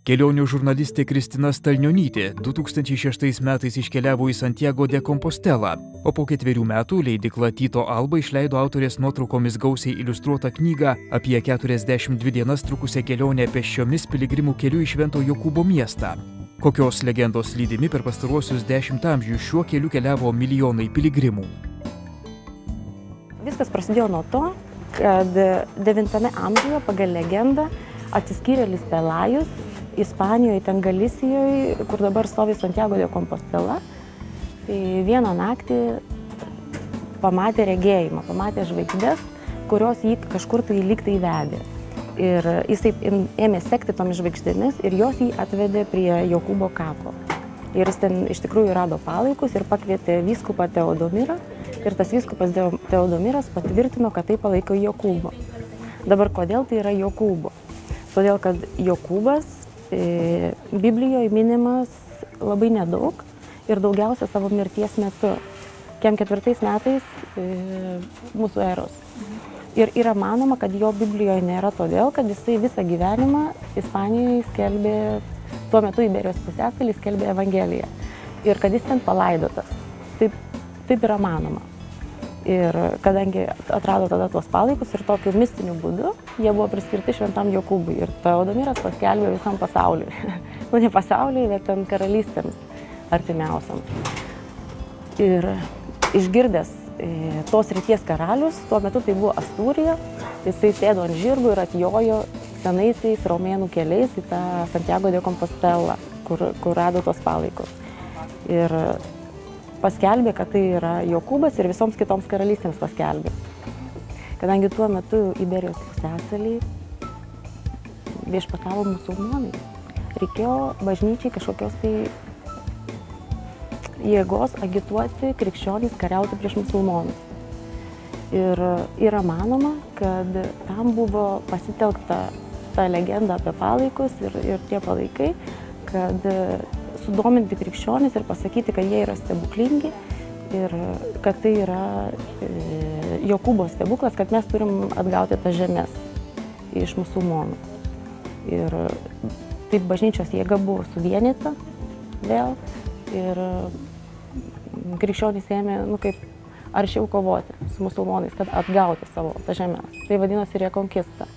Kelionių žurnalistė Kristina Stalnionytė 2006 metais iškeliavo į Santiago de Compostelą, o po 4 metų leidykla Tyto Alba išleido autorės nuotraukomis gausiai iliustruotą knygą apie 42 dienas trukusią kelionę pėsčiomis piligrimų keliu į Švento Jokūbo miestą. Kokios legendos lydimi per pastaruosius 10 amžių šiuo keliu keliavo milijonai piligrimų. Viskas prasidėjo nuo to, kad 9 amžiuje pagal legendą atsiskyrėlis Pelajus Ispanijoje, ten Galisijoje, kur dabar stovi Santiago de Compostela, vieną naktį pamatė regėjimą, pamatė žvaigždes, kurios jį kažkur tai lyg tai vedė. Ir jisai ėmė sekti tomis žvaigždėmis ir jos jį atvedė prie Jokūbo kapo. Ir jis ten iš tikrųjų rado palaikus ir pakvietė vyskupą Teodomirą. Ir tas vyskupas Teodomiras patvirtino, kad tai palaiko Jokūbo. Dabar kodėl tai yra Jokūbo? Todėl, kad Jokūbas Biblijoje minimas labai nedaug ir daugiausia savo mirties metu, kem 4 metais mūsų eros. Ir yra manoma, kad jo Biblijoje nėra todėl, kad jisai visą gyvenimą Ispanijoje skelbė, tuo metu Iberijos pusiasalį skelbė Evangeliją. Ir kad jis ten palaidotas. Taip yra manoma. Ir kadangi atrado tada tuos palaikus ir tokiu mistiniu būdu, jie buvo priskirti Šventam Jokūbui. Ir Teodomiras paskelbė visam pasauliui. Nu, ne pasauliui, bet ten karalystėms artimiausiam. Ir išgirdęs tos ryties karalius, tuo metu tai buvo Astūrija, jisai sėdo ant žirgų ir atjojo senaisiais romėnų keliais į tą Santiago de Compostelą, kur rado tos palaikus. Ir paskelbė, kad tai yra Jokūbas ir visoms kitoms karalystėms paskelbė. Kadangi tuo metu Iberijos pusiasalį viešpatavo musulmonai, reikėjo bažnyčiai kažkokios tai jėgos agituoti krikščionys kariauti prieš musulmonus. Ir yra manoma, kad tam buvo pasitelkta ta legenda apie palaikus ir tie palaikai, kad sudominti krikščionis ir pasakyti, kad jie yra stebuklingi ir kad tai yra Jokūbo stebuklas, kad mes turim atgauti tas žemės iš musulmonų. Ir taip bažnyčios jėga buvo suvienyta vėl ir krikščionys ėmė, kaip aršiau kovoti su musulmonais, kad atgauti savo tas žemės. Tai vadinasi rekonkista.